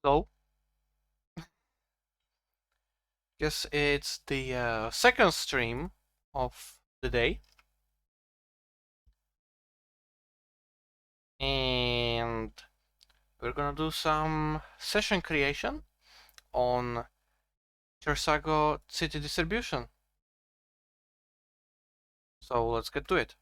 Hello. Guess it's the second stream of the day, and we're gonna do some session creation on Cherchago city distribution. So let's get to it.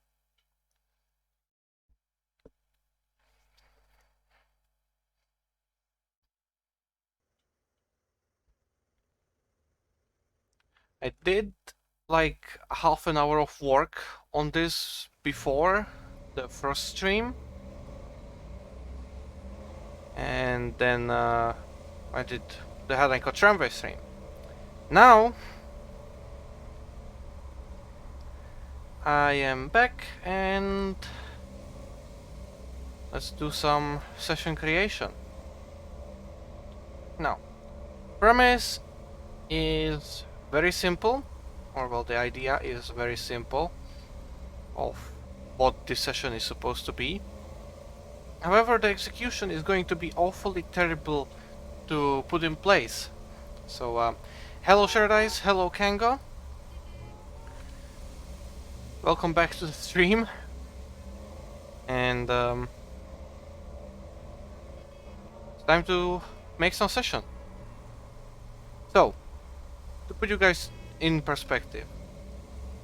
I did like half an hour of work on this before the first stream, and then I did the Helenko tramway stream. Now I am back and let's do some session creation. Now, premise is very simple, or well, the idea is very simple of what this session is supposed to be. However, the execution is going to be awfully terrible to put in place. So, hello Sharedice, hello Kango. Welcome back to the stream. And it's time to make some session. So, to put you guys in perspective,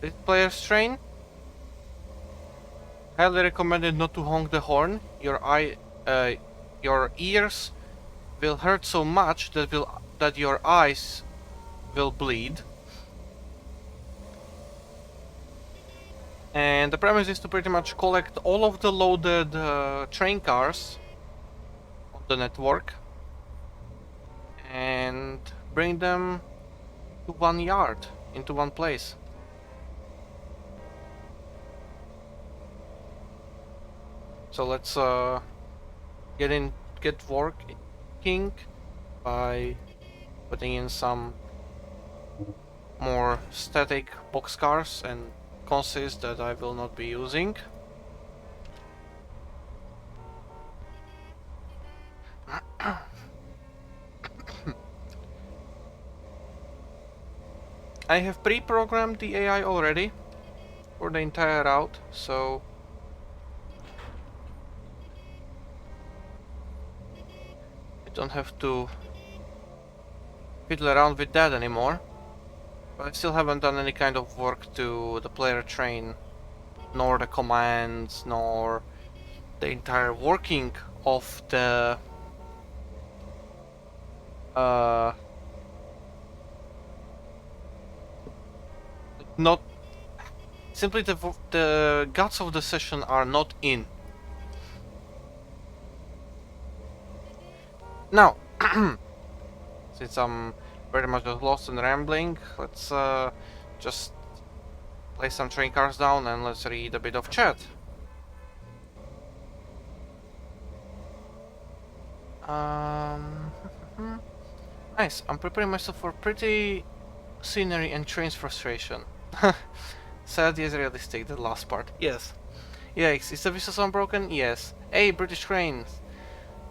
this player's train, highly recommended not to honk the horn. Your ears will hurt so much that your eyes will bleed. And the premise is to pretty much collect all of the loaded train cars on the network and bring them to one yard, into one place. So let's get working by putting in some more static boxcars and consists that I will not be using. I have pre-programmed the AI already for the entire route, so I don't have to fiddle around with that anymore. But I still haven't done any kind of work to the player train, nor the commands, nor the entire working of the not simply the guts of the session are not in. Now, since I'm very much just lost and rambling, let's just lay some train cars down and let's read a bit of chat. Nice, I'm preparing myself for pretty scenery and trains frustration. Sad yet realistic, the last part. Yes. Yikes, is the visa unbroken? Yes. Hey, British trains!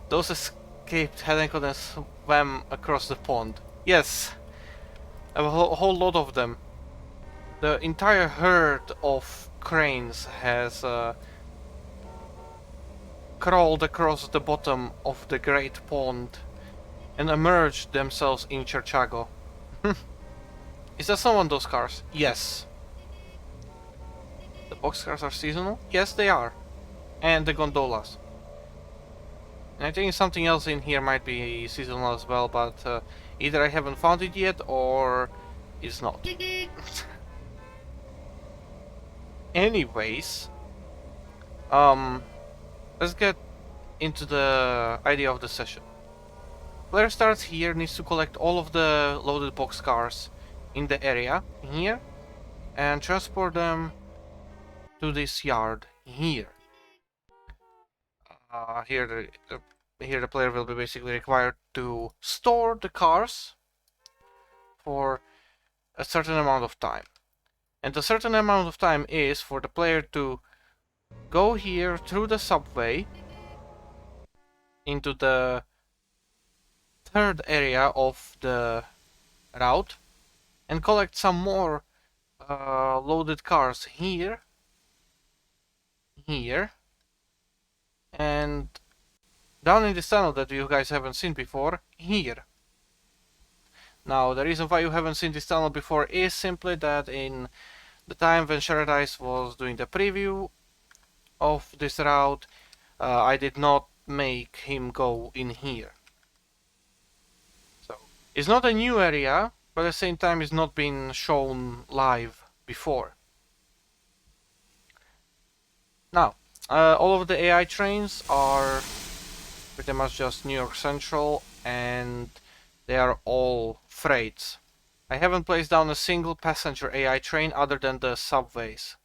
Those escaped Helenko and swam across the pond. Yes. A whole lot of them. The entire herd of cranes has crawled across the bottom of the great pond and emerged themselves in Cherchago. Is that some of those cars? Yes. The boxcars are seasonal? Yes, they are. And the gondolas. And I think something else in here might be seasonal as well, but either I haven't found it yet or it's not. Anyways, let's get into the idea of the session. Player starts here, needs to collect all of the loaded boxcars in the area here and transport them to this yard here. Here the player will be basically required to store the cars for a certain amount of time. And a certain amount of time is for the player to go here through the subway into the third area of the route and collect some more loaded cars here, and down in this tunnel that you guys haven't seen before, here. Now, the reason why you haven't seen this tunnel before is simply that in the time when Cherchago was doing the preview of this route, I did not make him go in here. So, it's not a new area, but at the same time it's not been shown live before. Now, all of the AI trains are pretty much just New York Central, and they are all freights. I haven't placed down a single passenger AI train other than the subways.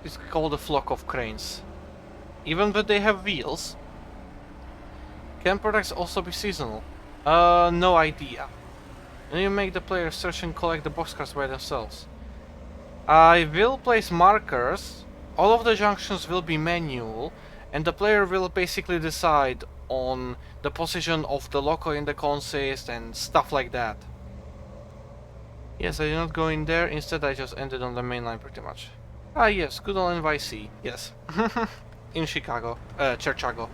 It's called a flock of cranes. Even though they have wheels, can products also be seasonal? No idea. And you make the players search and collect the boxcars by themselves. I will place markers. All of the junctions will be manual, and the player will basically decide on the position of the loco in the consist and stuff like that. Yes, I did not go in there, instead I just ended on the main line pretty much. Ah yes, good old NYC, yes. In Chicago, Cherchago.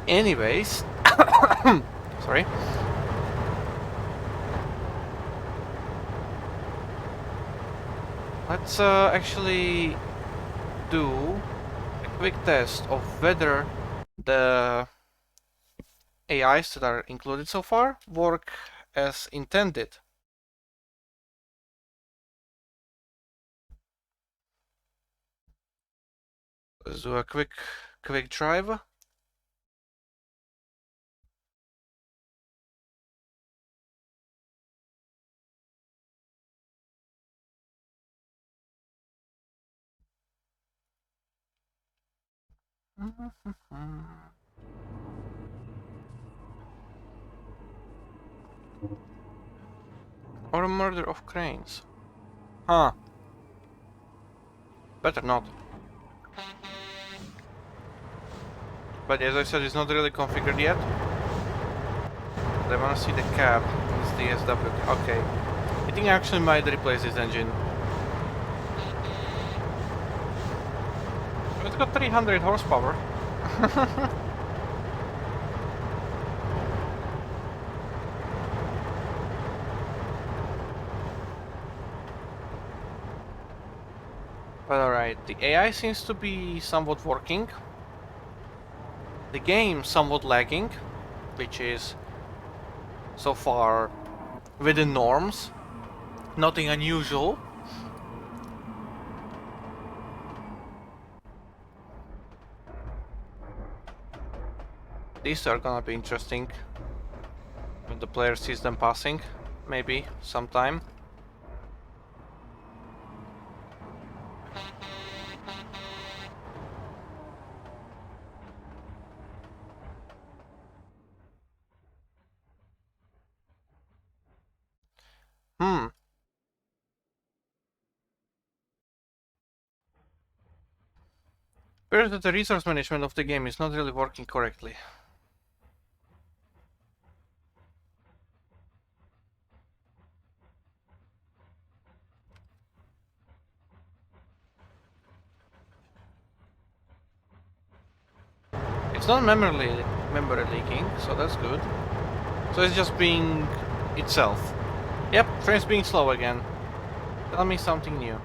Anyways, sorry. Let's actually do a quick test of whether the AIs that are included so far work as intended. Let's do a quick drive. Or a murder of cranes. Huh. Better not. But as I said, it's not really configured yet. I wanna see the cab. It's the SW. Okay. I think I actually might replace this engine. It's got 300 horsepower. But alright, the AI seems to be somewhat working. The game somewhat lagging, which is so far within norms. Nothing unusual. These are gonna be interesting when the player sees them passing, maybe sometime. Appears that the resource management of the game is not really working correctly. It's not memory leaking, so that's good. So it's just being itself. Yep, frames being slow again. Tell me something new.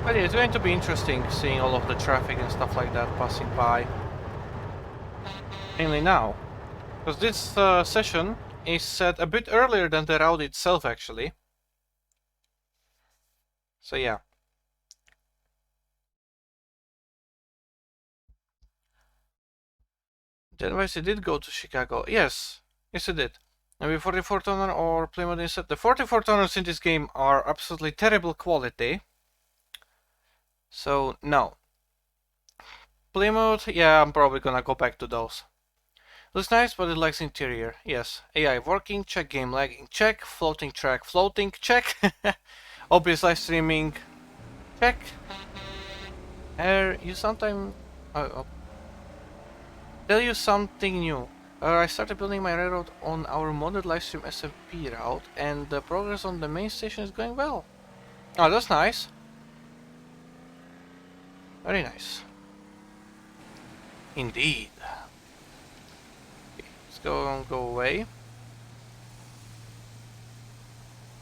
But yeah, it's going to be interesting seeing all of the traffic and stuff like that passing by. Mainly now. Because this session is set a bit earlier than the route itself, actually. So yeah. The NYC did go to Chicago. Yes. Yes, it did. And with 44 tonner or Plymouth instead. The 44 tonners in this game are absolutely terrible quality. So, no. Plymouth, yeah, I'm probably gonna go back to those. Looks nice, but it lacks interior. Yes. AI working, check. Game lagging, check. Floating track, floating, check. OBS live streaming, check. You sometime... tell you something new. I started building my railroad on our modded livestream SMP route, and the progress on the main station is going well. Oh, that's nice. Very nice. Indeed. Okay, let's go away.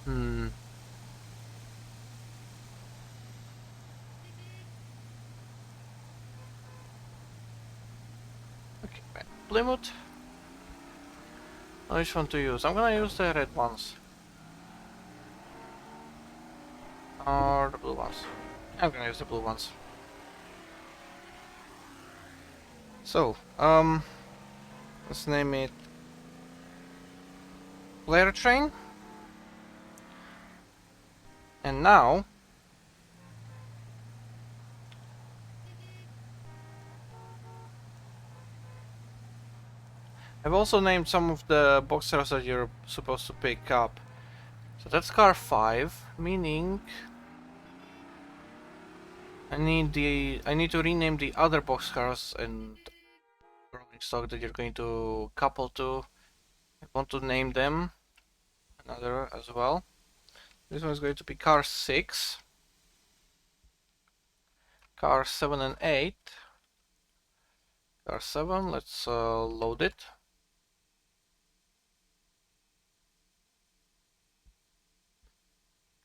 Hmm. Okay, right. Plymouth. Which one to use? I'm gonna use the red ones. Or the blue ones. I'm gonna use the blue ones. So, let's name it Player Train. And now I've also named some of the boxcars that you're supposed to pick up. So that's car 5, meaning I need to rename the other boxcars and rolling stock that you're going to couple to. I want to name them another as well. This one is going to be car 6, car 7 and 8. Car 7, let's load it.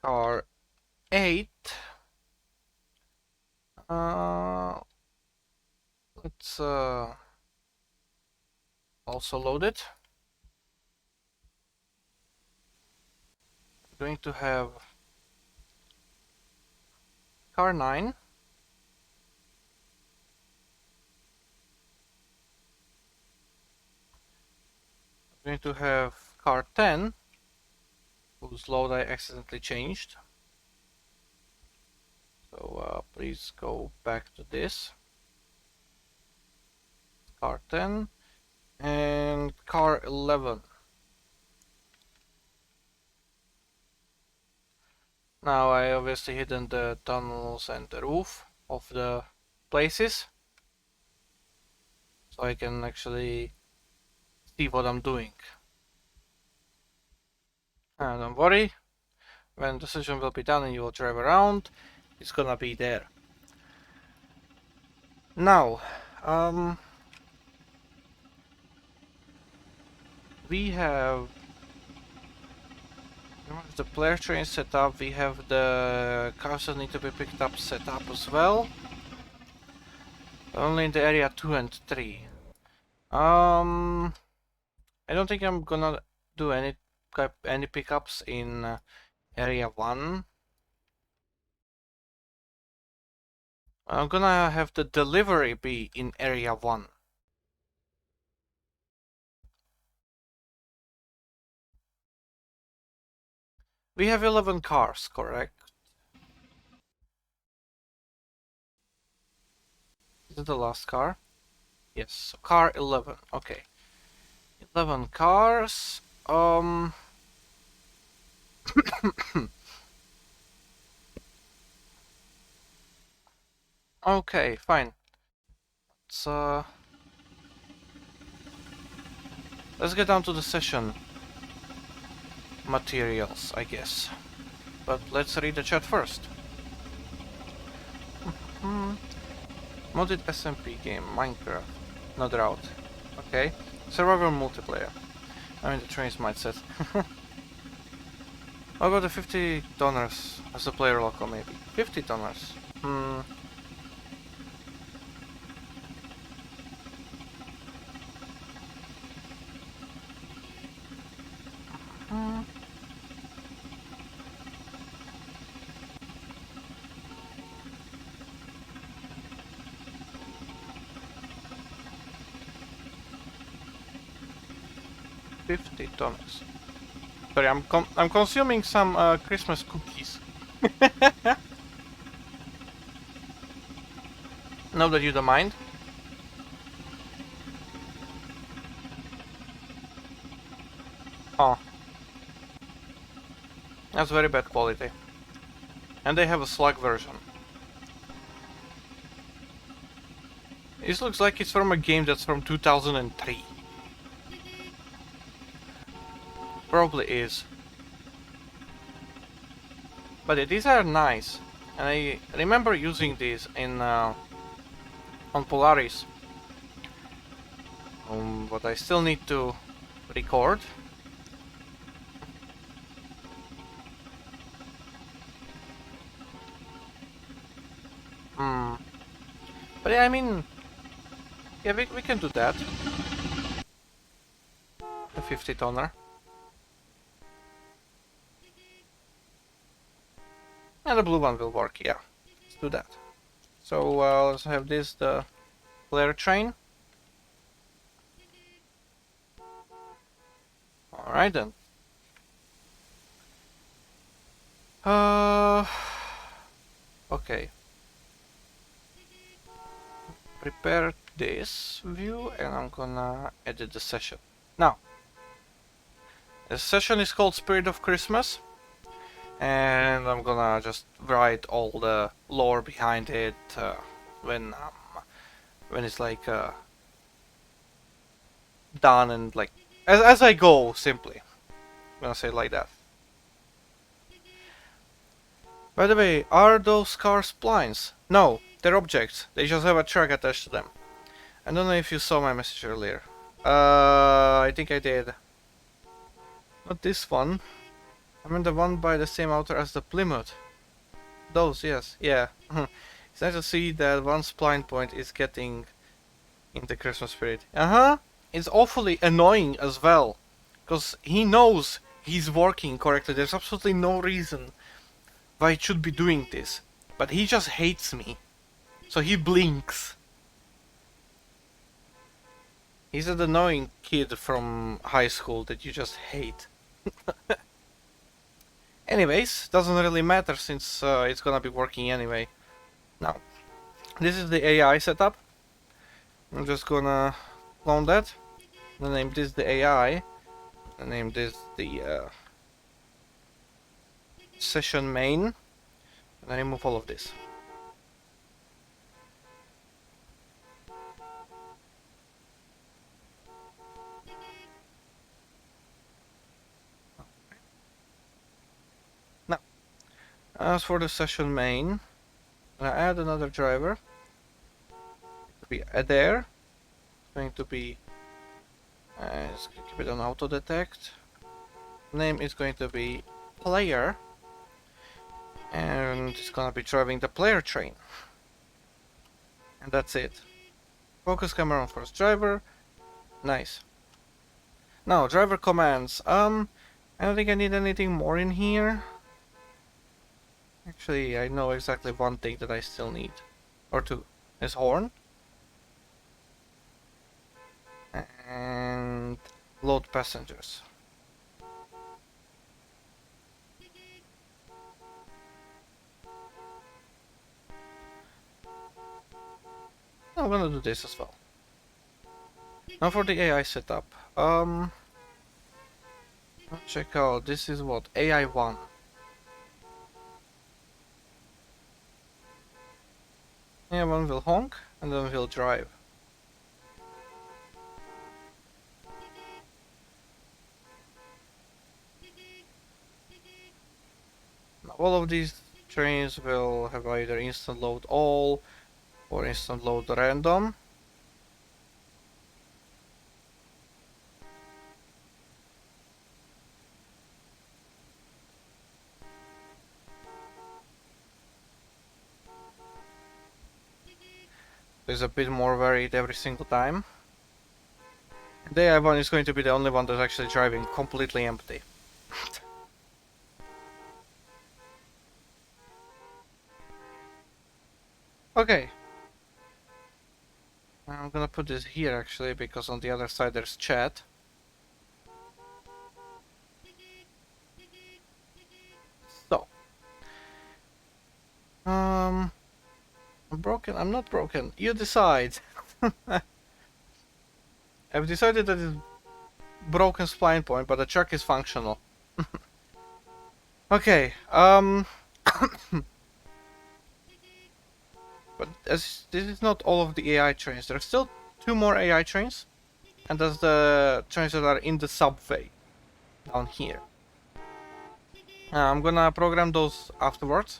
Car 8. Let's also load it. I'm going to have car 9. I'm going to have car 10, whose load I accidentally changed. So please go back to this. Car 10 and car 11. Now I obviously hidden the tunnels and the roof of the places, so I can actually see what I'm doing. And don't worry, when the session will be done and you will drive around, it's gonna be there. Now, we have the player train set up, we have the cars that need to be picked up set up as well. Only in the area 2 and 3. I don't think I'm gonna do any pickups in area 1. I'm gonna have the delivery be in area 1. We have 11 cars, correct? Is it the last car? Yes, so car 11, okay. 11 cars, okay, fine. Let's get down to the session materials, I guess. But let's read the chat first. Modded SMP game, Minecraft, not route. Okay. Survivor multiplayer. I'm in the trains mindset. What about the $50 as a player local maybe? $50? $50. Sorry, I'm consuming some Christmas cookies. Now that you don't mind. That's very bad quality. And they have a slug version. This looks like it's from a game that's from 2003. Probably is. But yeah, these are nice. And I remember using these in on Polaris. But I still need to record. But yeah, I mean, yeah, we can do that. A 50 tonner. And the blue one will work, yeah. Let's do that. So let's have this, the player train. Alright then. Okay. Prepare this view and I'm gonna edit the session. Now, the session is called Spirit of Christmas. And I'm gonna just write all the lore behind it when it's like done and like as I go, simply. I'm gonna say it like that. By the way, are those cars splines? No, they're objects. They just have a track attached to them. I don't know if you saw my message earlier. I think I did. Not this one. I mean the one by the same author as the Plymouth. Those, yes, yeah. It's nice to see that one spline point is getting in the Christmas spirit. It's awfully annoying as well. Because he knows he's working correctly. There's absolutely no reason why it should be doing this. But he just hates me. So he blinks. He's an annoying kid from high school that you just hate. Anyways, doesn't really matter since it's gonna be working anyway. Now, this is the AI setup. I'm just gonna clone that. I'm gonna name this the AI. I'm gonna name this the session main. And I remove all of this. Now, as for the session main, I'm gonna add another driver. It'll be there. It's going to be let's keep it on auto detect. Name is going to be player, and it's gonna be driving the player train. And that's it. Focus camera on first driver. Nice. Now driver commands. I don't think I need anything more in here. Actually, I know exactly one thing that I still need, or two. Is horn and load passengers. I'm gonna do this as well. Now for the AI setup. Check out. This is what AI 1. AI 1 will honk and then will drive. Now all of these trains will have either instant load all or instant load random. There's a bit more varied every single time. The AI one is going to be the only one that's actually driving completely empty. Okay. I'm gonna put this here actually because on the other side there's chat. So. I'm broken. I'm not broken. You decide. I've decided that it's broken spline point, but the truck is functional. Okay, but as this is not all of the AI trains, there are still two more AI trains, and that's the trains that are in the subway down here. I'm gonna program those afterwards.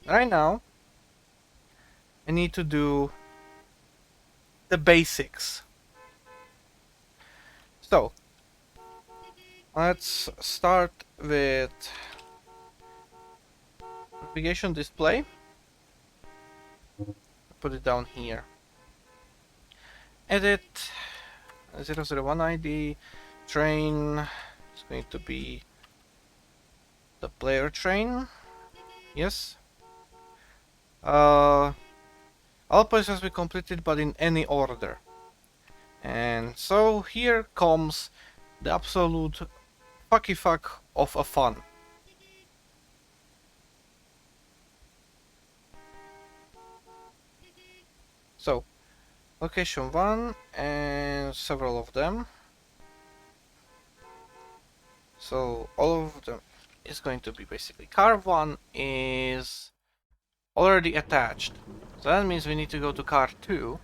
Right now, I need to do the basics. So, let's start with navigation display. Put it down here. Edit 001 ID train is going to be the player train. Yes. All points has been completed, but in any order. And so here comes the absolute fucky fuck of a fun. So, location 1 and several of them. So all of them is going to be basically car 1 is already attached. So that means we need to go to car 2.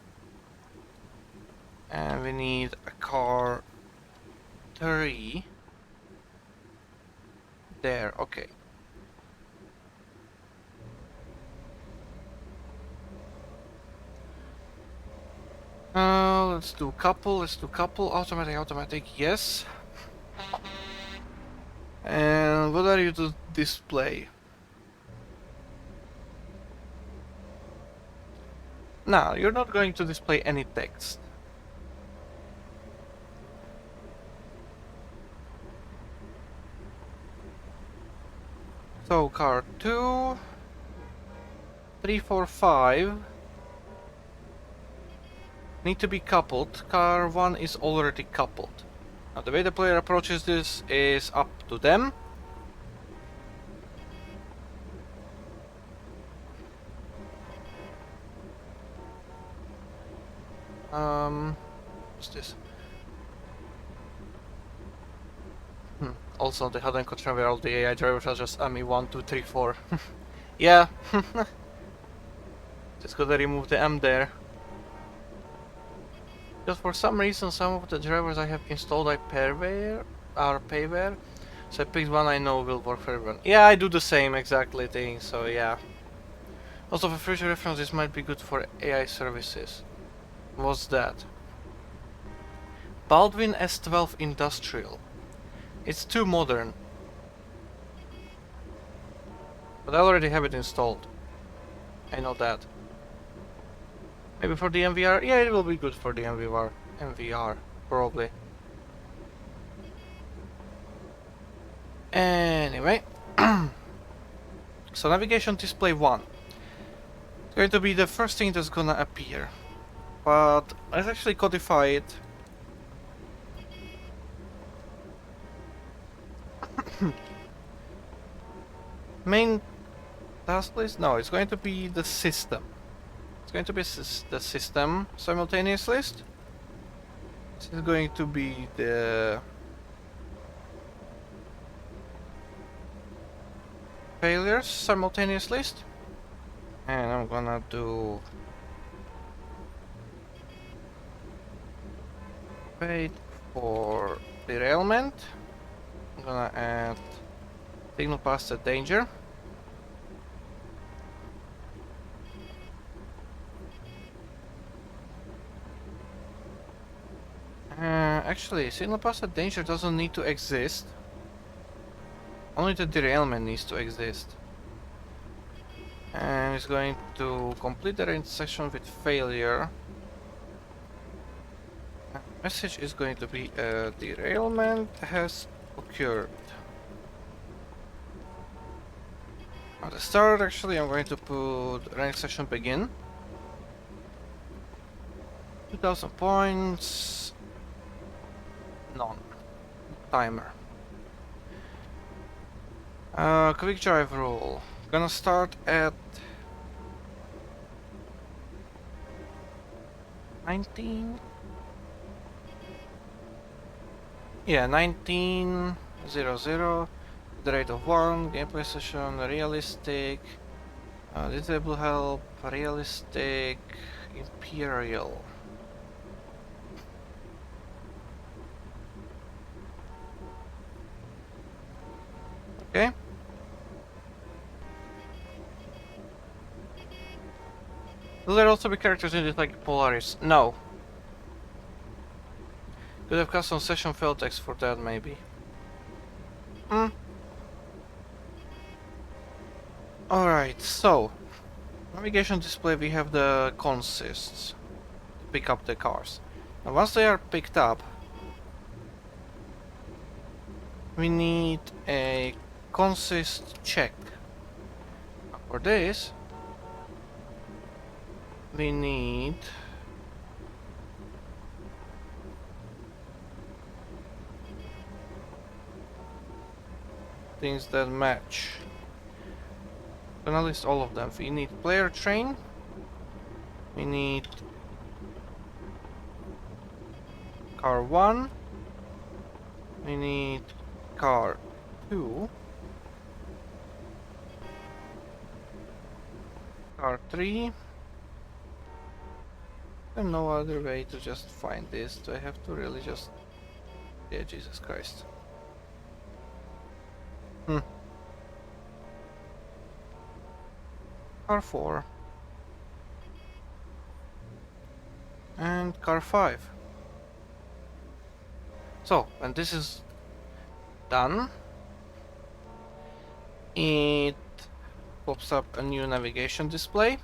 And we need a car 3. There, okay. Let's do couple, automatic, yes. And what are you to display? No, you're not going to display any text. So car 2, 3, 4, 5 need to be coupled. Car 1 is already coupled. Now the way the player approaches this is up to them. What's this? Also the hidden control where all the AI drivers are just AMI 1, 2, 3, 4. Yeah. Just gotta remove the M there. Because for some reason some of the drivers I have installed are payware. So I picked one I know will work for everyone. Yeah, I do the same exactly thing, so yeah. Also for future reference, this might be good for AI services. What's that? Baldwin S12 Industrial. It's too modern. But I already have it installed. I know that. Maybe for the MVR? Yeah, it will be good for the MVR, probably. Anyway. So navigation display 1. It's going to be the first thing that's gonna appear. But let's actually codify it. Main task list? No, it's going to be the system. It's going to be the system simultaneous list. This is going to be the failures simultaneous list. And I'm gonna do wait for derailment. I'm gonna add signal past the danger. Actually, signal past the danger doesn't need to exist. Only the derailment needs to exist. And it's going to complete the intersection with failure. Message is going to be derailment has occurred. At the start, actually, I'm going to put running session begin. 2000 points. None. Timer. Quick drive rule. Gonna start at 19. Yeah, 1900. The rate of 1, gameplay session, realistic, disable help, realistic, imperial. Okay. Will there also be characters in this like Polaris? No. Could have custom session fill text for that maybe. Hmm. Alright, so navigation display we have the consists to pick up the cars. Now once they are picked up, we need a consist check. For this, we need things that match. I'm gonna list all of them. We need player train. We need car 1. We need car 2. Car 3. There's no other way to just find this. Do I have to really just... Yeah, Jesus Christ. Car 4. And car 5. So, when this is done, it pops up a new navigation display.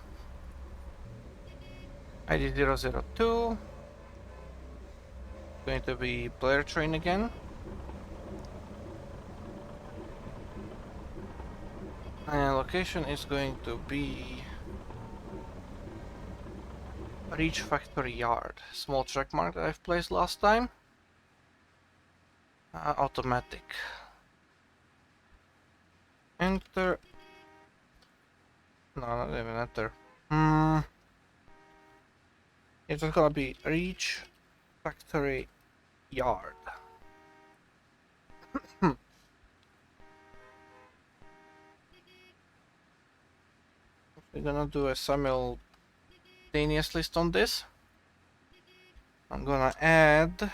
ID 002. Going to be player train again. And location is going to be Reach Factory Yard. Small track mark that I've placed last time. Automatic. Enter. No, not even enter. It's just gonna be Reach Factory Yard. We're gonna do a simultaneous list on this. I'm gonna add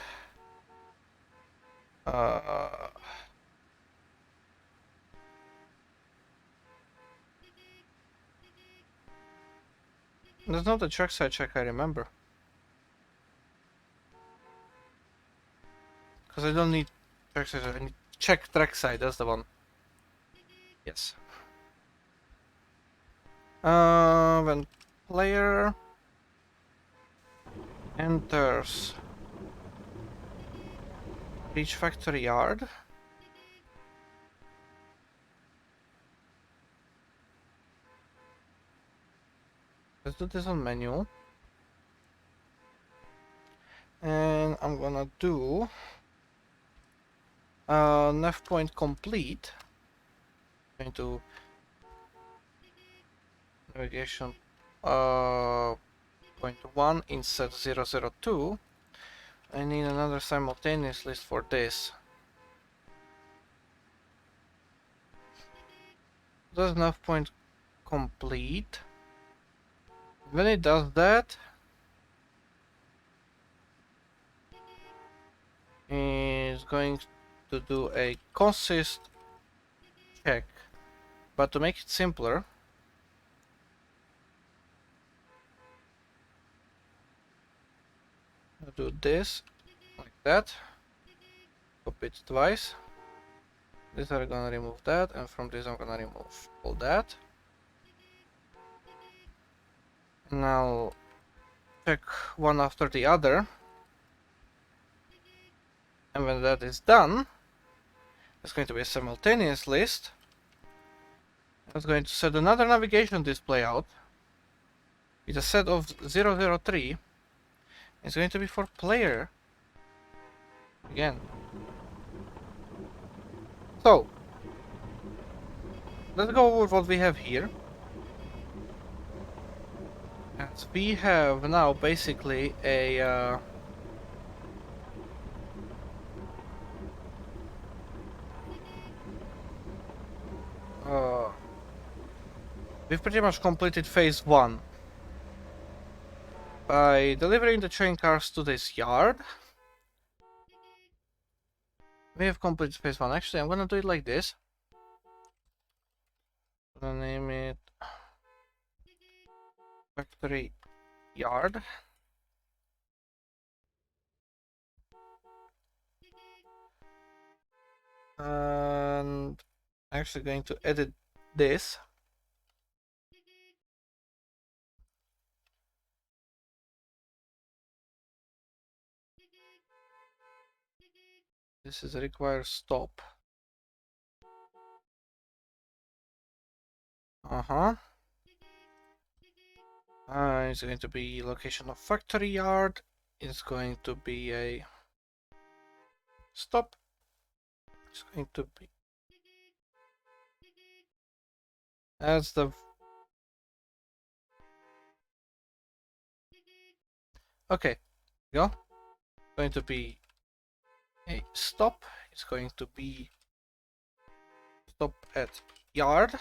there's not a trackside check I remember. Because I don't need trackside, I need check trackside, that's the one. Yes. When player enters Reach Factory Yard, let's do this on menu. And I'm gonna do nav point complete. Going to navigation point 1 inset 002. I need another simultaneous list for this. Does nav point complete? When it does that, it's going to do a consist check. But to make it simpler, I'll do this like that. Copy it twice. This I'm gonna remove that, and from this I'm gonna remove all that. Now check one after the other. And when that is done, it's going to be a simultaneous list. It's going to set another navigation display out with a set of 003. It's going to be for player again. So let's go over what we have here. And we have now basically a we've pretty much completed phase 1 by delivering the train cars to this yard. We have completed phase 1. Actually, I'm gonna do it like this. I'm gonna name it Factory Yard. And I'm actually going to edit this. This is a require stop. It's going to be location of factory yard. It's going to be a stop. It's going to be. That's the. Okay, go. It's going to be a stop. It's going to be stop at yard.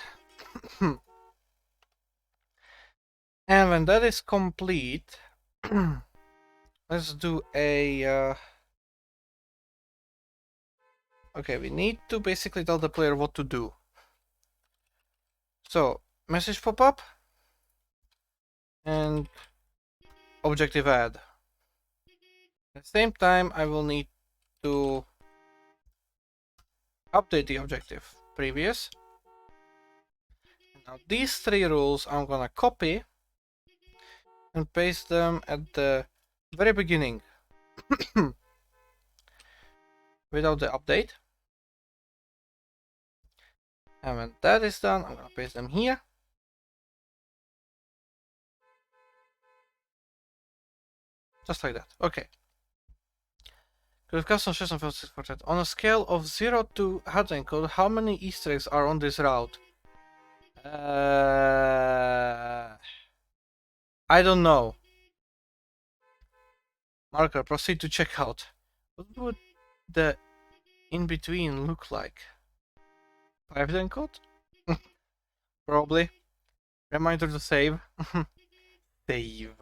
And when that is complete, let's do a. Okay, we need to basically tell the player what to do. So, message pop up and objective add. At the same time, I will need to update the objective previous. Now these 3 rules I'm gonna copy and paste them at the very beginning without the update. And when that is done, I'm gonna paste them here. Just like that. Okay. With custom system for that. On a scale of 0 to hard code, how many Easter eggs are on this route? I don't know. Marker, proceed to checkout. What would the in-between look like? 5 code? Probably. Reminder to save. Save.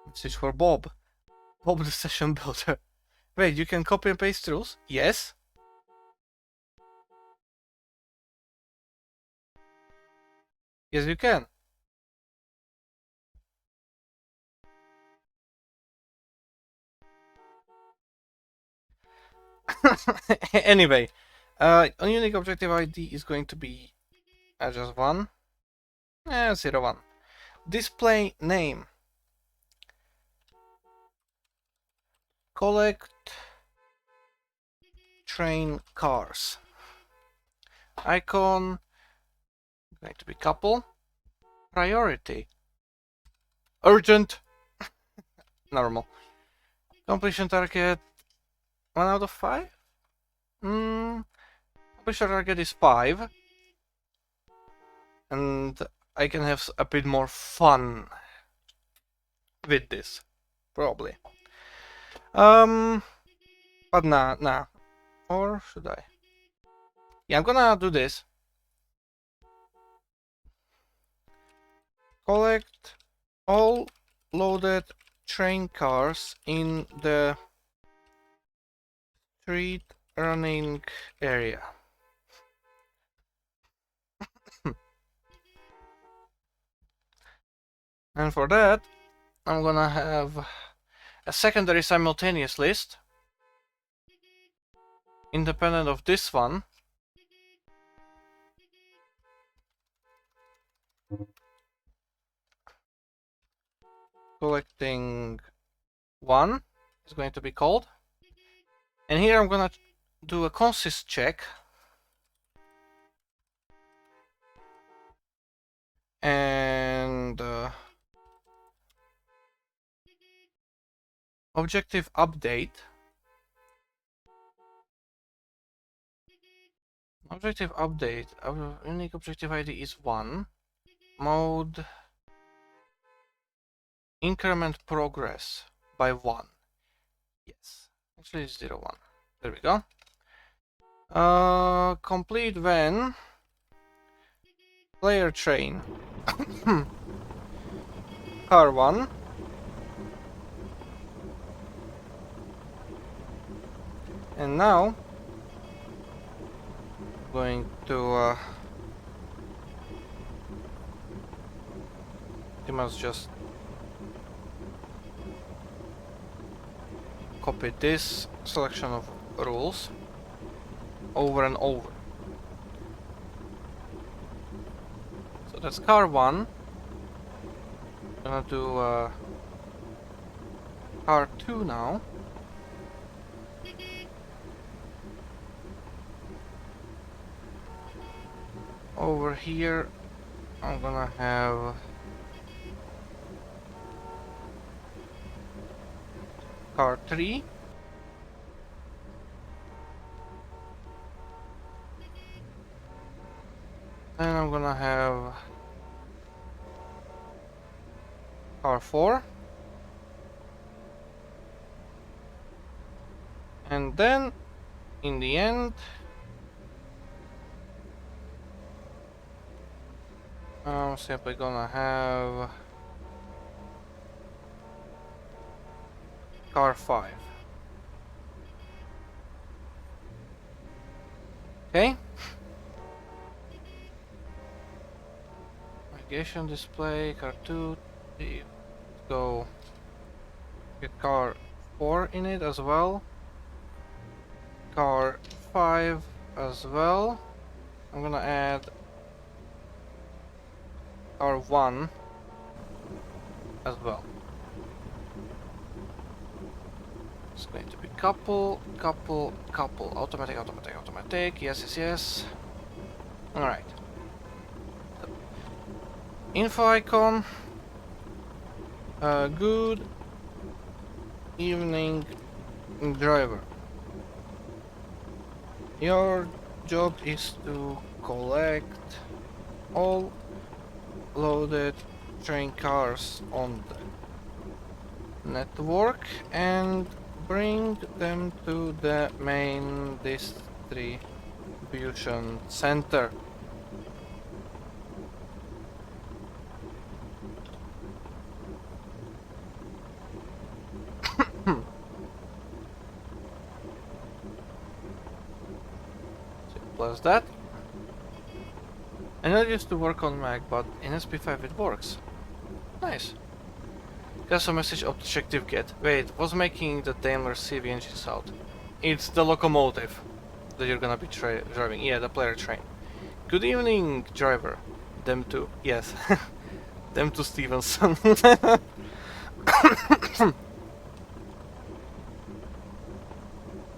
Message for Bob. Bob the session builder. Wait, you can copy and paste rules? Yes. Yes, you can. Anyway, on unique objective ID is going to be just 1. 0, 1. Display name. Collect train cars. Icon going to be couple. Priority. Urgent. Normal. Completion target 1 out of 5. Completion target is 5. And I can have a bit more fun with this. Probably. But nah. Or should I? Yeah, I'm gonna do this. Collect all loaded train cars in the street running area. And for that, I'm gonna have a secondary simultaneous list, independent of this one. Collecting 1 is going to be called. And here I'm gonna do a consist check. And objective update. Objective update. Our unique objective ID is 1. Mode increment progress by 1. Yes. Actually it's 0, 1. There we go. Complete when Player train. Car 1. And now going to you must just copy this selection of rules over and over. So that's car 1. Gonna do car 2 now. Over here I'm gonna have car 3. And I'm gonna have car 4. And then in the end I'm simply gonna have car 5. Okay. Navigation display, car 2. Let's go get car 4 in it as well. Car 5 as well. I'm gonna add car 1 as well. It's going to be couple, couple, couple, automatic, automatic, automatic. Yes, yes, yes. Alright. Info icon. Good evening, driver. Your job is to collect all loaded train cars on the network and bring them to the main distribution center. Simple as that. I know it used to work on Mac, but in SP5 it works. Nice. Got a message objective get. Wait, what's making the Daimler CV engine sound? It's the locomotive that you're gonna be driving. Yeah, the player train. Good evening, driver. Them too. Yes. Them too, Stevenson.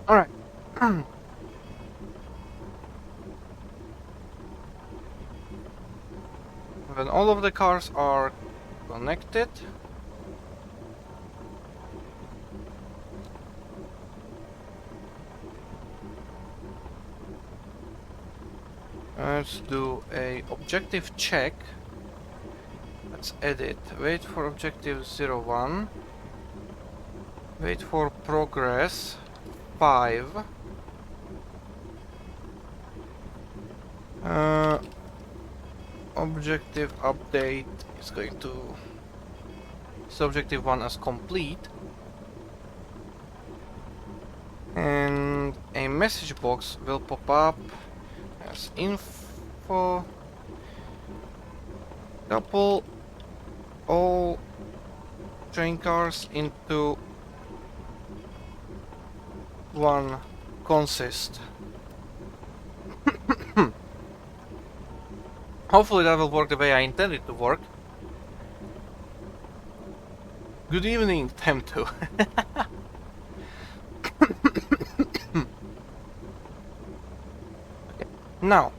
Alright. When all of the cars are connected, let's do a objective check. Let's edit. Wait for objective 01. Wait for progress 5. Objective update is going to subjective 1 as complete. And a message box will pop up as info. Couple all train cars into one consist. Hopefully that will work the way I intended to work. Good evening, Temto. Okay. Now,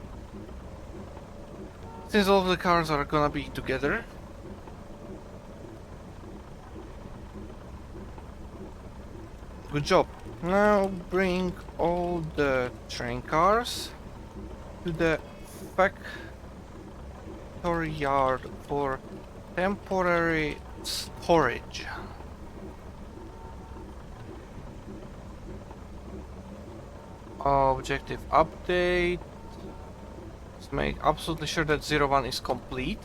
since all of the cars are gonna be together, good job. Now bring all the train cars to the factory yard for temporary storage. Objective update. Let's make absolutely sure that 01 is complete.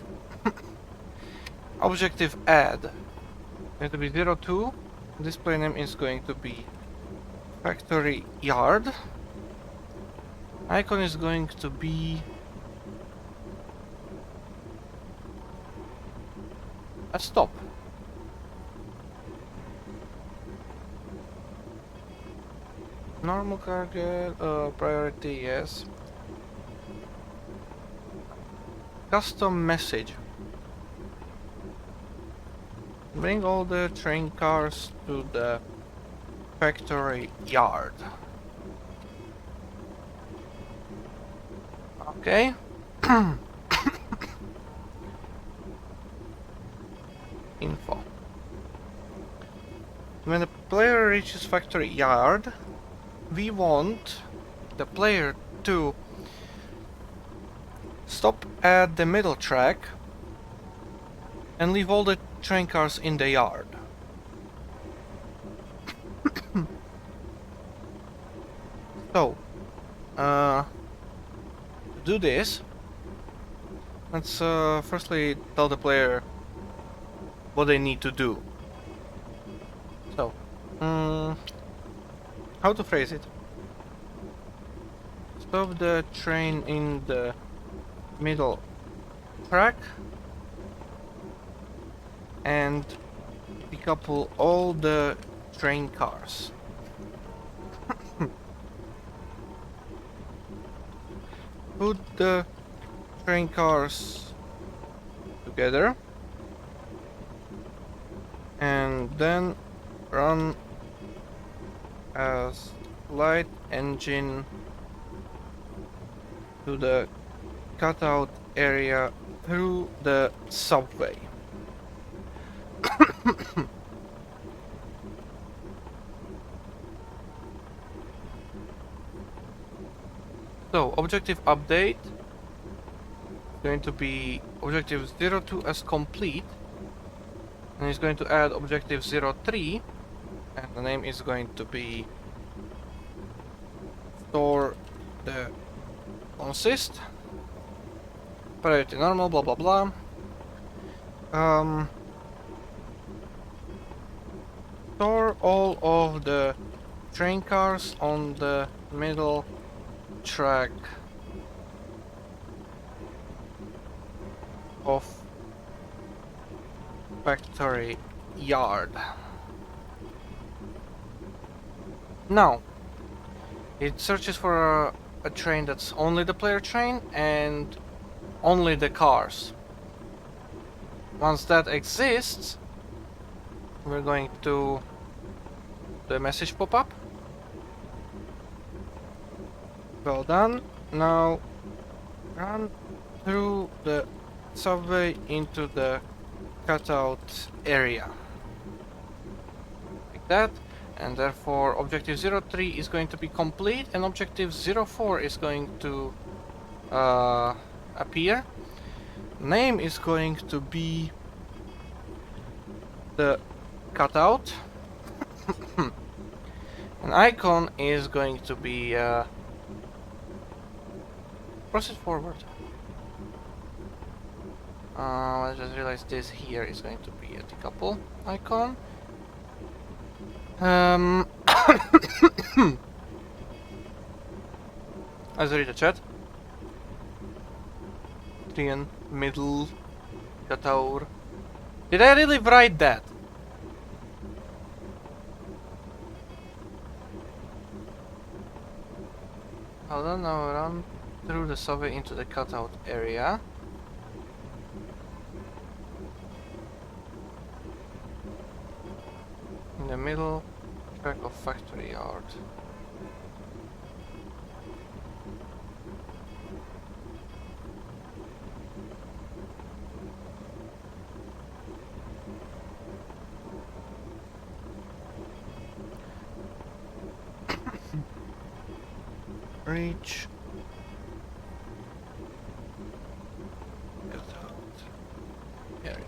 Objective add. Going to be 02. Display name is going to be factory yard. Icon is going to be a stop. Normal target, priority, yes. Custom message. Bring all the train cars to the factory yard. Okay. Info. When the player reaches factory yard, we want the player to stop at the middle track and leave all the train cars in the yard. So, to do this, let's firstly tell the player what they need to do. So, how to phrase it? Stop the train in the middle track and decouple all the train cars. Put the train cars together and then run as light engine to the cutout area through the subway. So, objective update going to be objective 02 as complete, and it's going to add objective 03, and the name is going to be store the consist, priority normal, blah blah blah. Store all of the train cars on the middle track of factory yard. Now it searches for a train that's only the player train and only the cars. Once that exists, we're going to the message pop up. Well done. Now run through the subway into the cutout area. Like that. And therefore objective 03 is going to be complete and objective 04 is going to appear. Name is going to be the cutout. An icon is going to be proceed forward. I just realized this here is going to be a decouple icon. Let's read the chat. Trian, middle, cutout. Did I really write that? Hold on, now run through the subway into the cutout area. In the middle track of factory yard. Reach cutout area.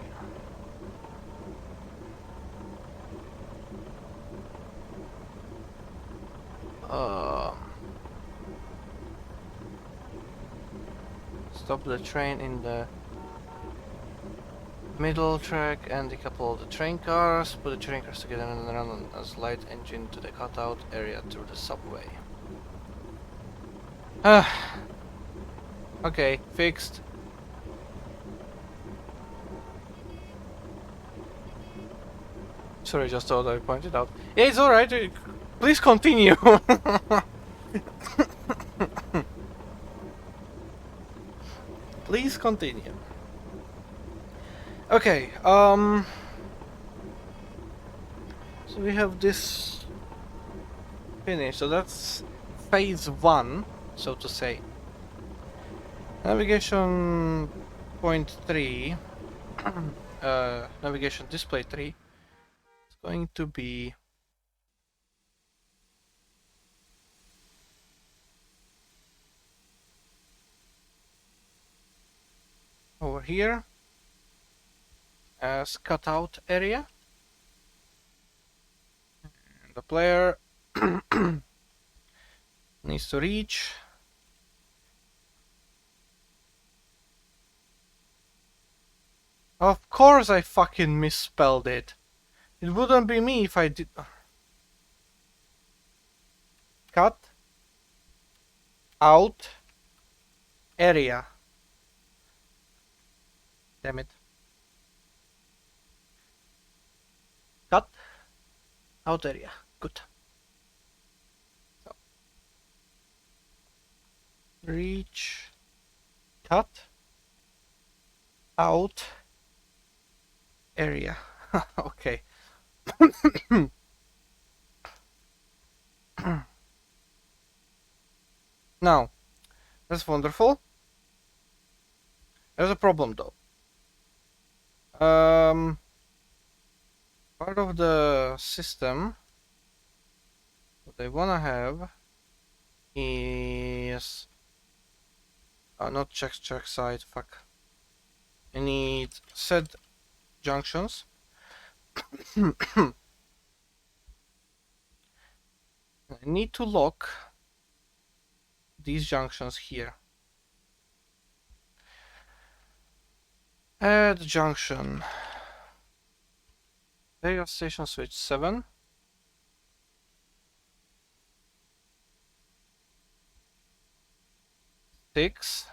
Stop the train in the middle track and decouple the train cars. Put the train cars together and run on a light engine to the cutout area through the subway. Okay, fixed. Sorry, just thought I pointed out. Yeah, it's alright. Please continue. Please continue. Okay, so we have this finished. So that's phase 1, so to say. Navigation point 3, navigation display 3 is going to be over here as cutout area. And the player needs to reach Of course I fucking misspelled it. It wouldn't be me if I did. Cut out area. Damn it. Cut out area. Good. So reach cut out area. Okay. Now, that's wonderful. There's a problem though. Part of the system what I wanna have is not check side. Fuck. I need set junctions. I need to lock these junctions here. Add junction. Radio station switch 7. Six.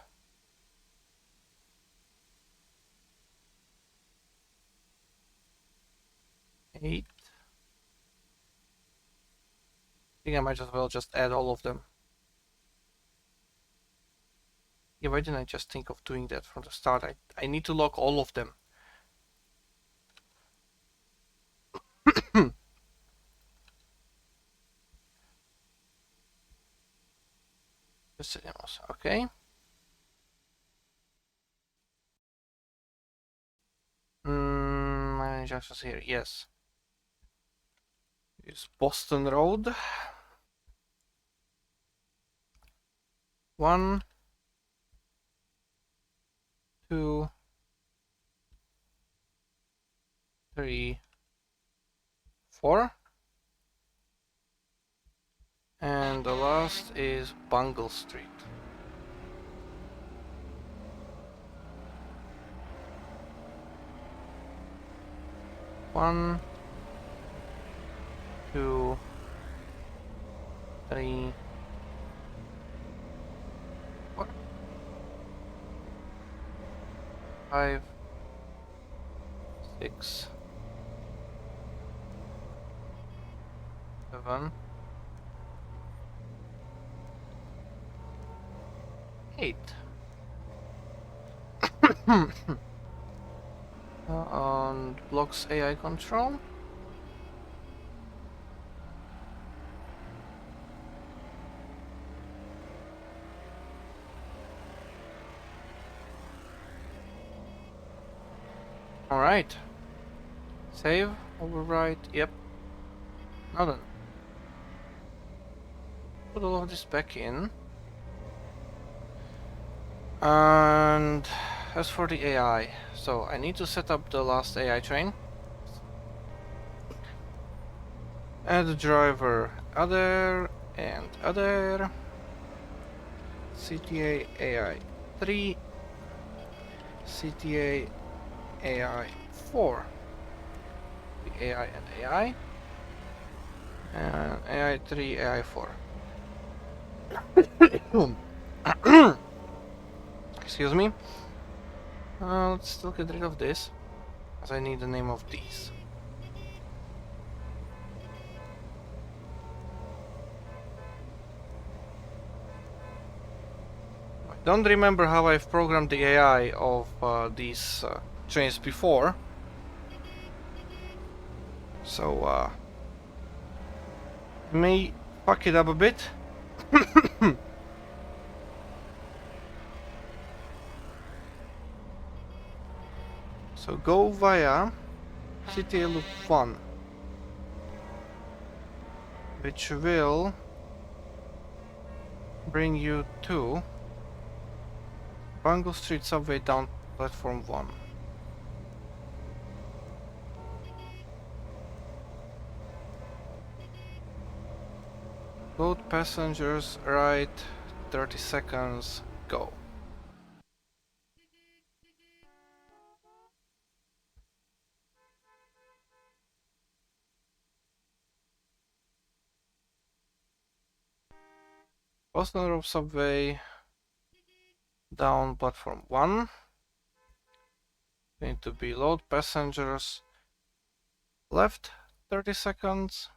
Eight. I think I might as well just add all of them. Yeah, why didn't I just think of doing that from the start? I need to lock all of them. Okay. My junctions here, yes. It's Boston Road. 1, 2, 3, 4. And the last is Bungle Street. One, 2, 3, 4, 5, 6, 7, 8. On blocks AI control. Alright. Save, overwrite, yep. Now then. Put all of this back in. And as for the AI, so I need to set up the last AI train. Add the driver, other, and other. CTA AI 3, CTA AI 4. The AI and AI. And AI 3, AI 4. Excuse me. Let's still get rid of this, as I need the name of these. I don't remember how I've programmed the AI of these trains before, so may fuck it up a bit. So go via CTA loop 1, which will bring you to Bungle Street subway down platform 1. Load passengers, right, 30 seconds, go. Boston Road subway down platform 1. Going to be load passengers, left 30 seconds.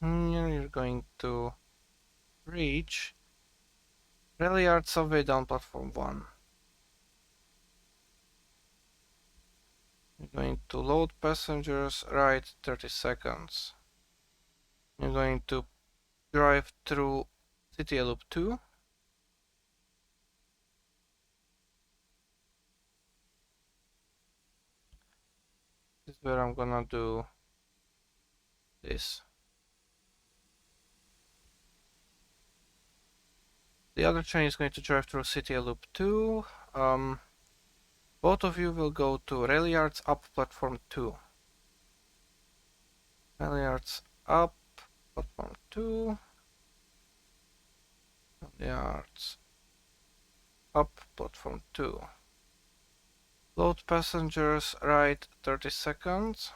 You're going to reach Rail Yard subway down platform 1. You're going to load passengers, right 30 seconds. You're going to drive through City Loop 2. This is where I'm gonna do this. The other train is going to drive through City Loop 2. Both of you will go to Rail Yards up platform 2. Rail Yards up platform 2. Rail Yards up platform 2. Load passengers, right 30 seconds.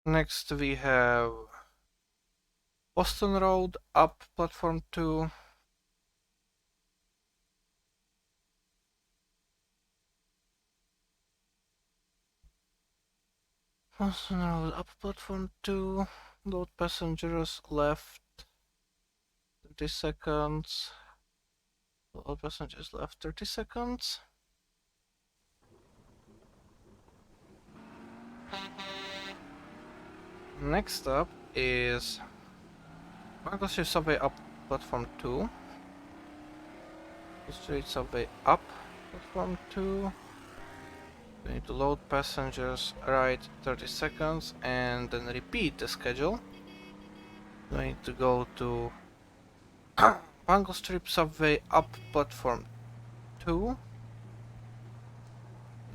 Next we have Boston Road up platform 2. Boston Road up platform 2. Load passengers left 30 seconds. Load passengers left 30 seconds. Next up is Market Street subway up platform 2. Street subway up platform 2. We need to load passengers, right 30 seconds, and then repeat the schedule. We need to go to Bungle Strip subway up platform 2.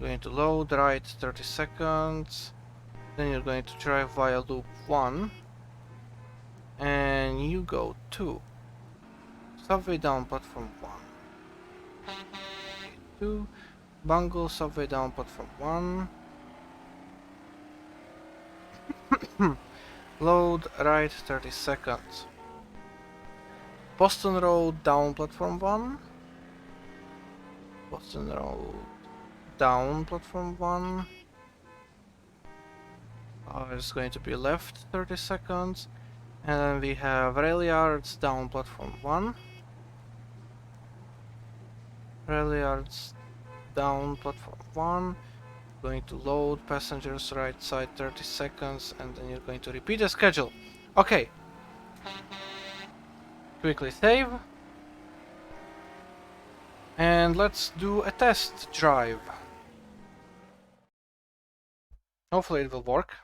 We're going to load, right 30 seconds. Then you're going to drive via loop 1. And you go to subway down platform 1. 2. Bungle subway down platform 1. Load, right 30 seconds. Boston Road down platform 1. Boston Road down platform 1. It's going to be left 30 seconds. And then we have Rail Yards down platform 1. Rail Yards down platform 1. Going to load passengers right side 30 seconds, and then you're going to repeat the schedule. Okay. Quickly save. And let's do a test drive. Hopefully it will work.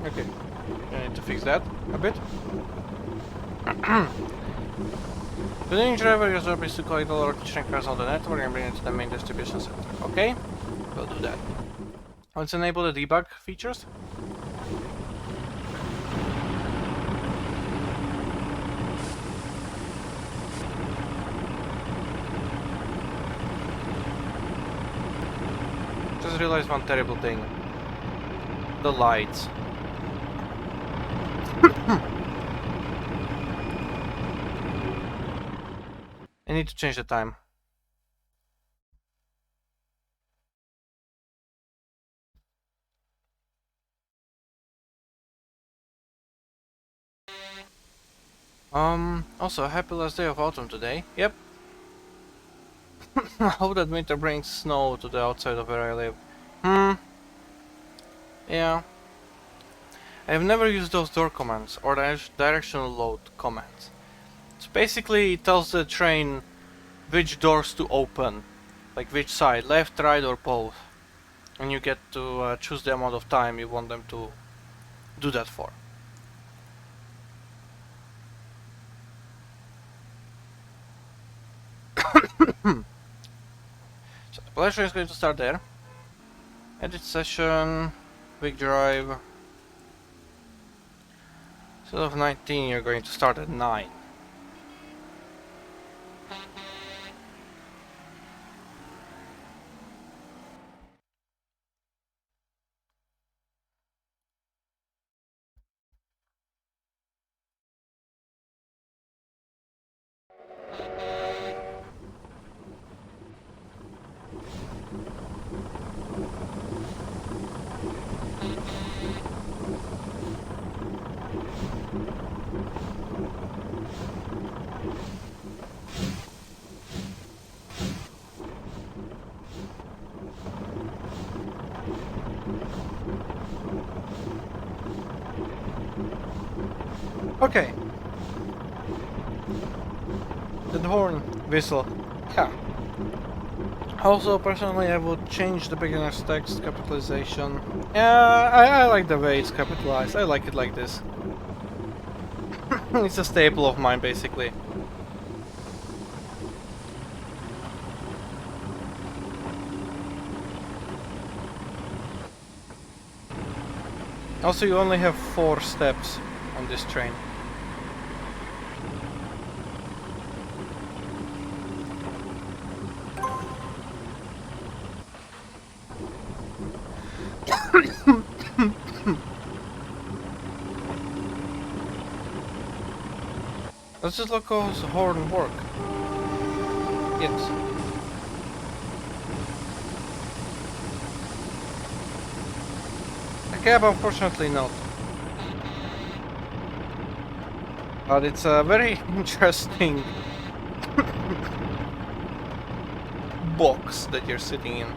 Okay, I need to fix that a bit. The new driver, your job is to collect all rotation cars on the network and bring it to the main distribution center. Okay, we'll do that. Let's enable the debug features. Just realized one terrible thing. The lights. I need to change the time. Also, happy last day of autumn today. Yep. I hope that winter brings snow to the outside of where I live. Yeah. I have never used those door commands or directional load commands. So basically it tells the train which doors to open. Like which side, left, right or both. And you get to choose the amount of time you want them to do that for. So the pleasure is going to start there. Edit session, big drive. Instead of 19 you're going to start at 9. Okay. The horn whistle. Yeah. Also, personally, I would change the beginner's text capitalization. Yeah, I like the way it's capitalized. I like it like this. It's a staple of mine, basically. Also, you only have 4 steps on this train. Let's just look how the horn work. Yes. A cab, unfortunately, not. But it's a very interesting box that you're sitting in.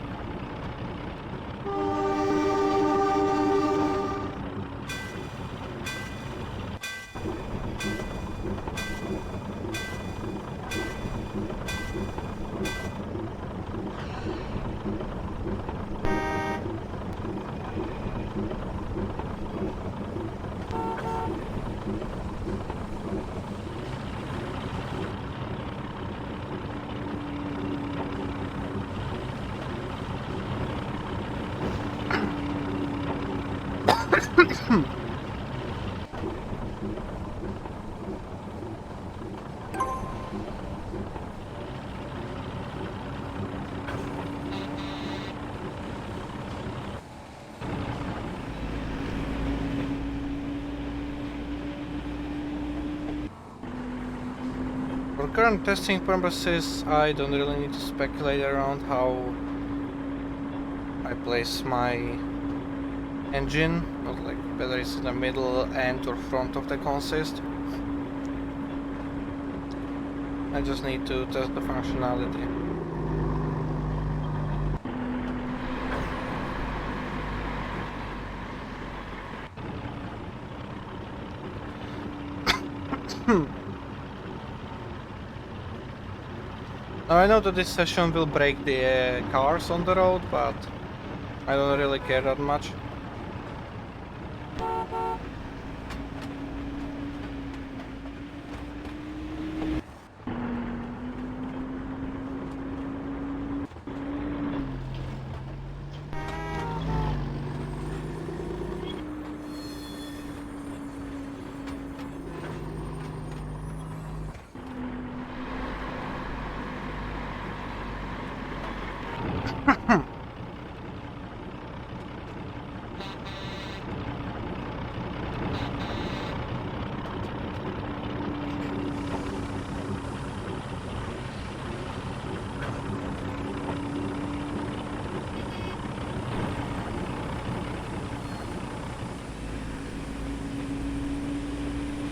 For current testing purposes, I don't really need to speculate around how I place my engine, not like whether it's in the middle, end or front of the consist. I just need to test the functionality. Now I know that this session will break the cars on the road, but I don't really care that much.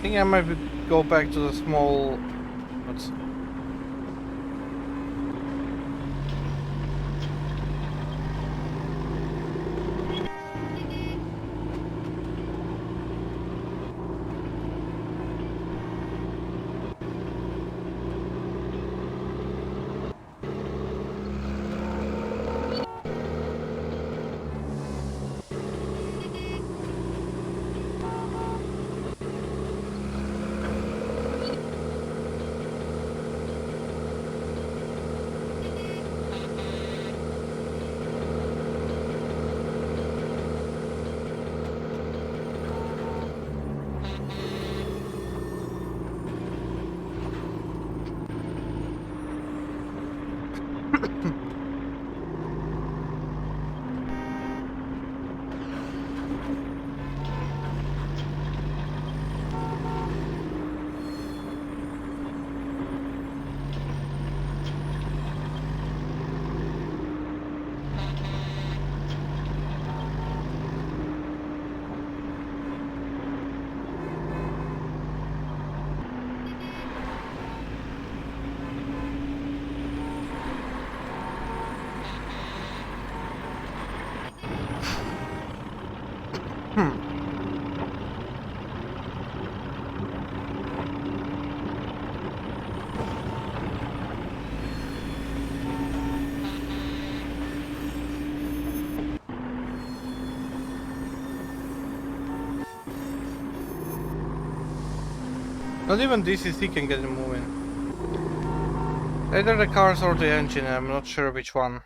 I think I might go back to the small... What's... Not even DCC can get it moving. Either the cars or the engine, I'm not sure which one.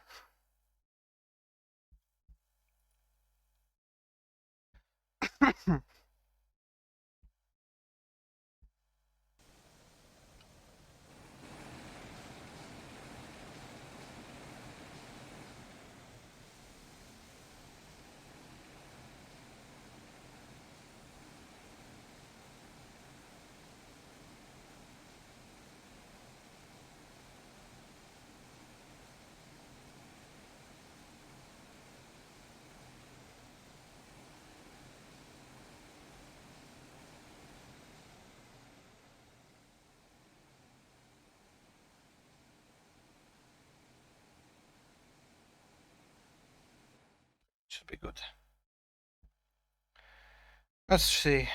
Should be good. Let's see.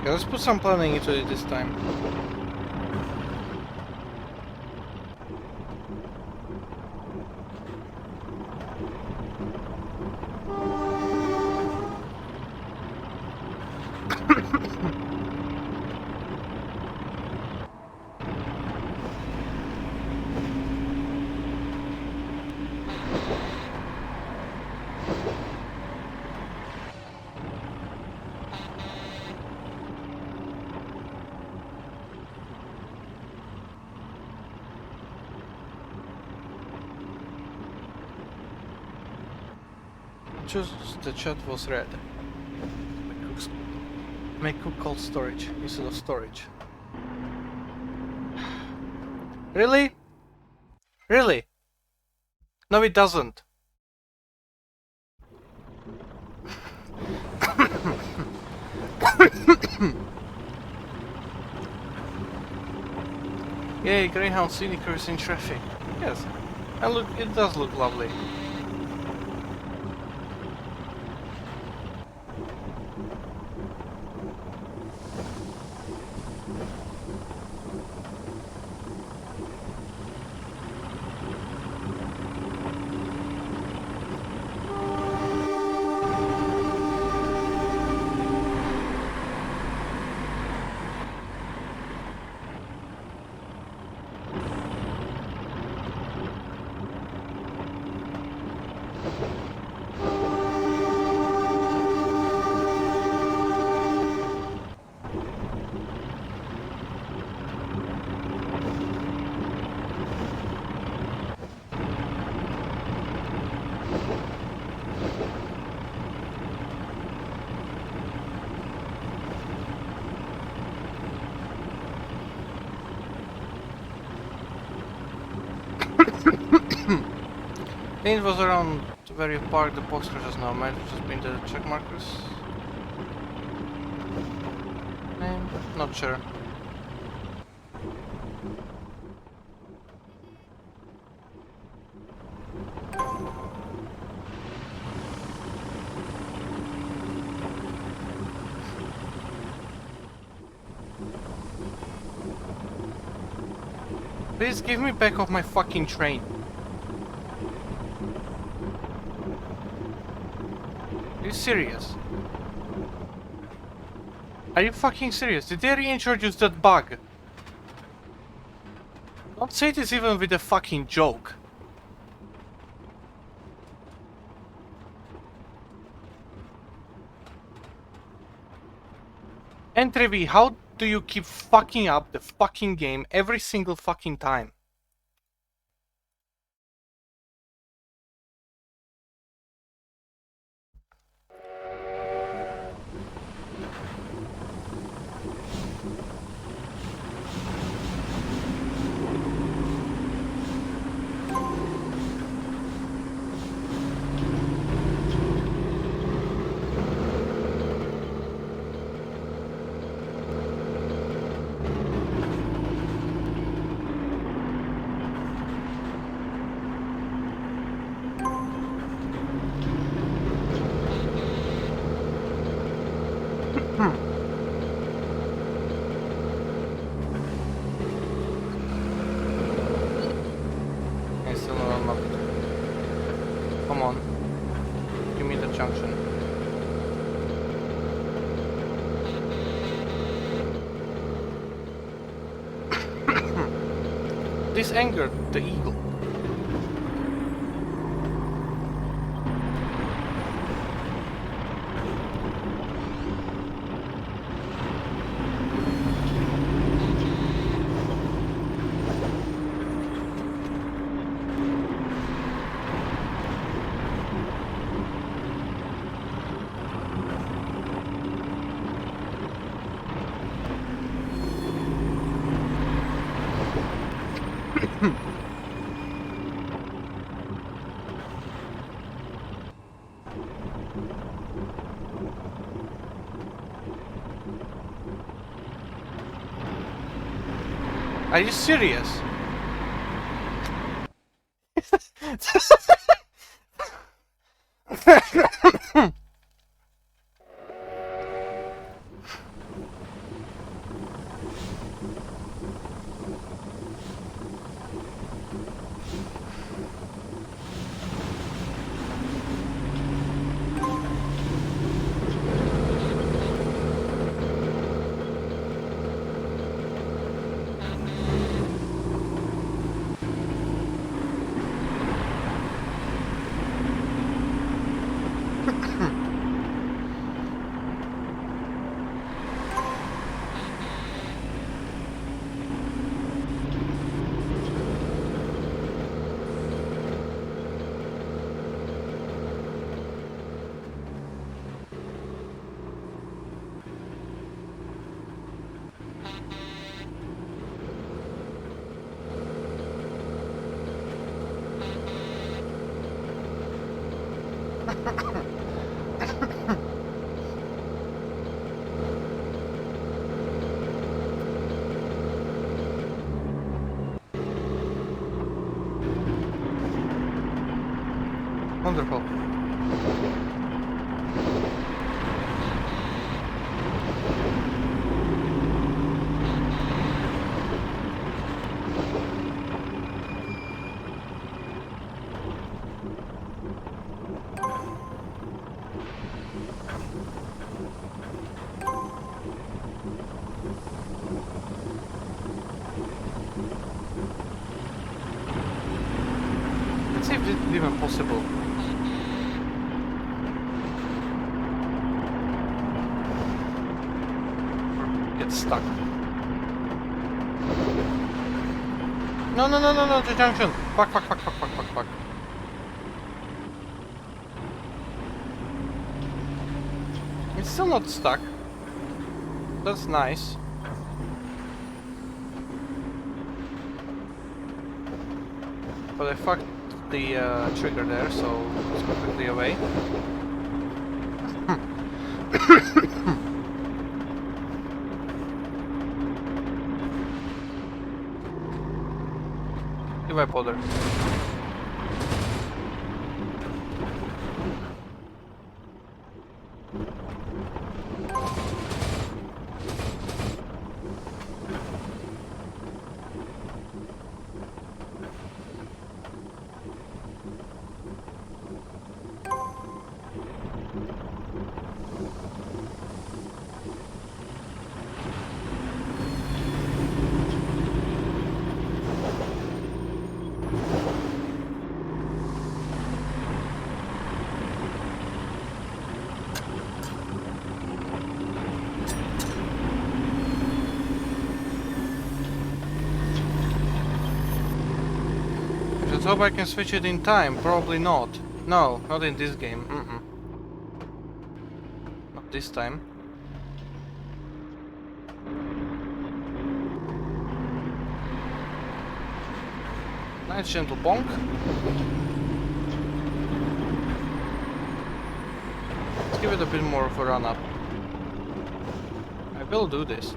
Yeah, let's put some planning into it this time. the chat was red. Make cook called storage instead of storage. Really? Really? No, it doesn't. Yay, Greyhound Scenicers in traffic. Yes. And look, it does look lovely. It was around where you parked the boxcar just now. Might have just been the check markers. Name? Not sure. Please give me back off my fucking train. Are you serious? Are you fucking serious? Did they reintroduce that bug? Don't say this even with a fucking joke. Entry V, how do you keep fucking up the fucking game every single fucking time? Come on. Give me the junction. This angered the eagle. Are you serious? Wonderful. Let's see if this is even possible. Get stuck. No, no, no, no, no, the junction. Fuck, fuck, fuck, fuck, fuck, fuck, fuck. It's still not stuck. That's nice. But I fucked the trigger there, so it's completely away. Why bother? I hope I can switch it in time. Probably not. No, not in this game. Not this time. Nice gentle bonk. Let's give it a bit more of a run up. I will do this.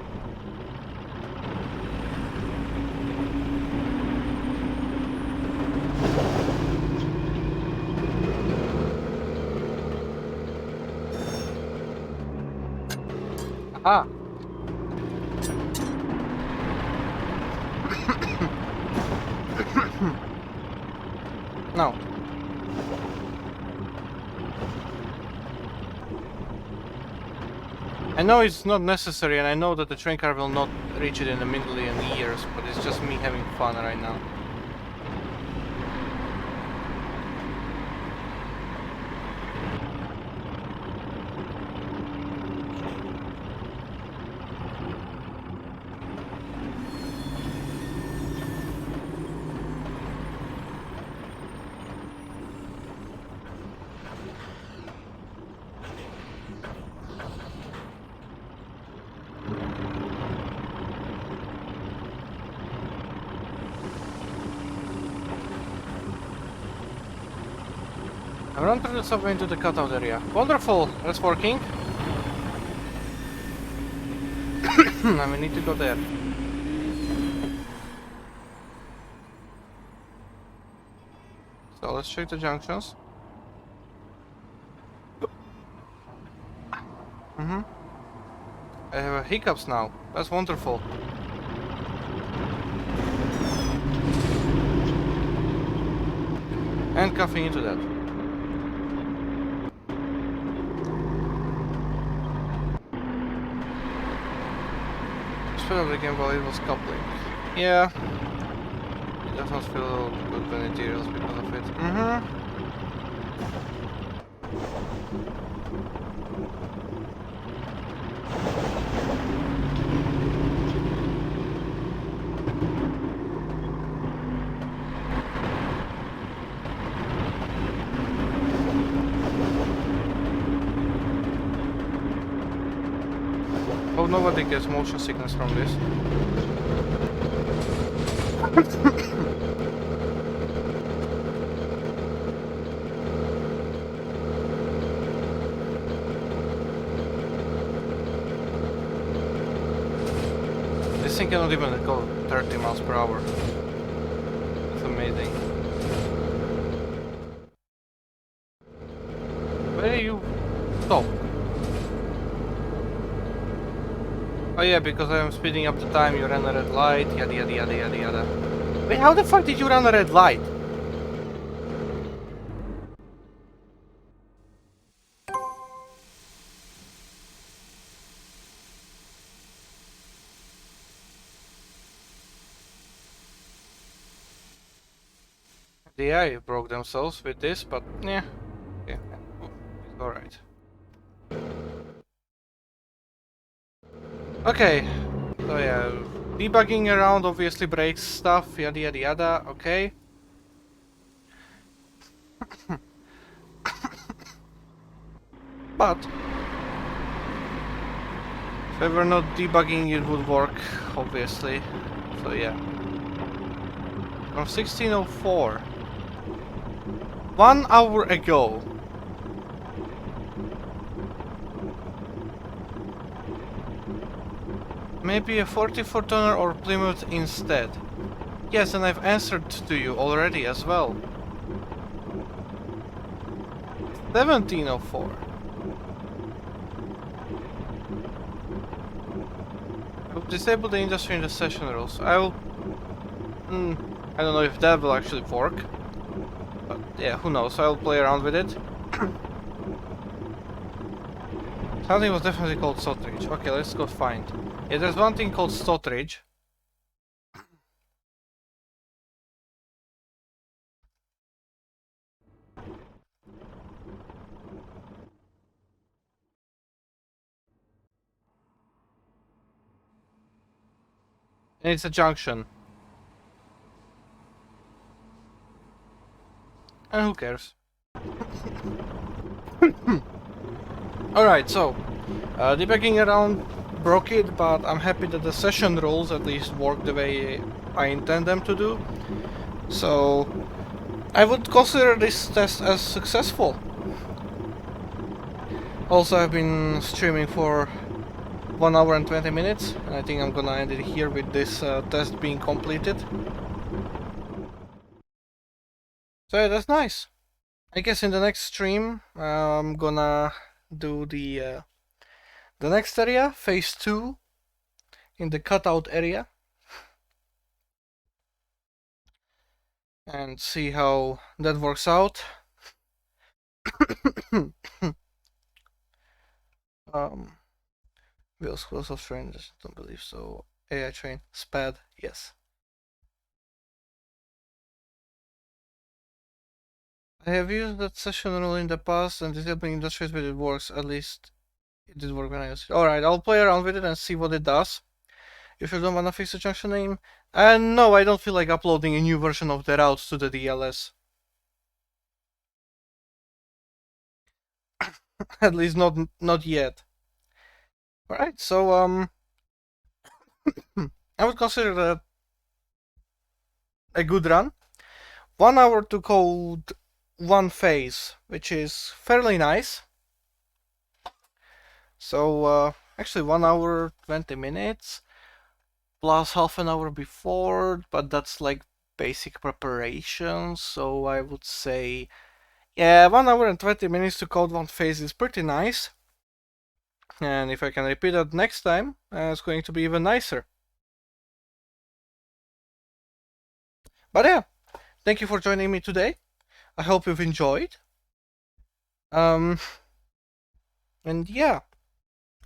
Ah. No. I know it's not necessary, and I know that the train car will not reach it in a million years, but it's just me having fun right now. I run through the subway into the cutout area. Wonderful! That's working. And we need to go there. So let's check the junctions. I have hiccups now. That's wonderful. And coughing into that. Speed of the game while it was coupling. Yeah. It does not feel good when it deals because of it. Oh, nobody gets motion sickness from this. this thing cannot even go 30 miles per hour. It's amazing. Where are you? Stop. Oh yeah, because I'm speeding up the time, you ran a red light, yada yada yada yada yada. Wait, how the fuck did you run a red light? The AI broke themselves with this, but yeah. Yeah, it's alright. Okay, so yeah, debugging around obviously breaks stuff, yada yada yada, okay. But if I were not debugging it would work, obviously. So yeah. From 1604. 1 hour ago. Maybe a 44 tonner or Plymouth instead. Yes, and I've answered to you already as well. 1704. I will disable the industry in the session rules. I will... I don't know if that will actually work. But yeah, who knows, I'll play around with it. Something was definitely called Stottridge. Okay, let's go find. Yeah, there's one thing called Stottridge. And it's a junction. And who cares? Alright, so debugging around broke it, but I'm happy that the session rules at least work the way I intend them to do. So I would consider this test as successful. Also, I've been streaming for 1 hour and 20 minutes, and I think I'm gonna end it here with this test being completed. So yeah, that's nice. I guess in the next stream I'm gonna do the next area, phase 2, in the cutout area, and see how that works out. Wheels close off train, don't believe so. AI train, SPAD, yes. I have used that session rule in the past and disabling industries, but it works. At least it did work when I used it. Alright, I'll play around with it and see what it does. If you don't wanna fix the junction name. And no, I don't feel like uploading a new version of the routes to the DLS. At least not yet. Alright, so I would consider that a good run. 1 hour to code one phase, which is fairly nice. So actually 1 hour 20 minutes plus half an hour before, but that's like basic preparation. So I would say, yeah, 1 hour and 20 minutes to code one phase is pretty nice. And if I can repeat that next time, it's going to be even nicer. But yeah, thank you for joining me today. I hope you've enjoyed. And yeah,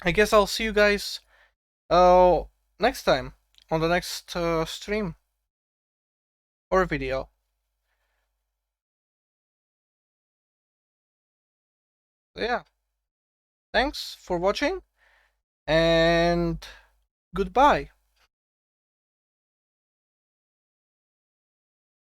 I guess I'll see you guys next time on the next stream or video. So yeah, thanks for watching and goodbye.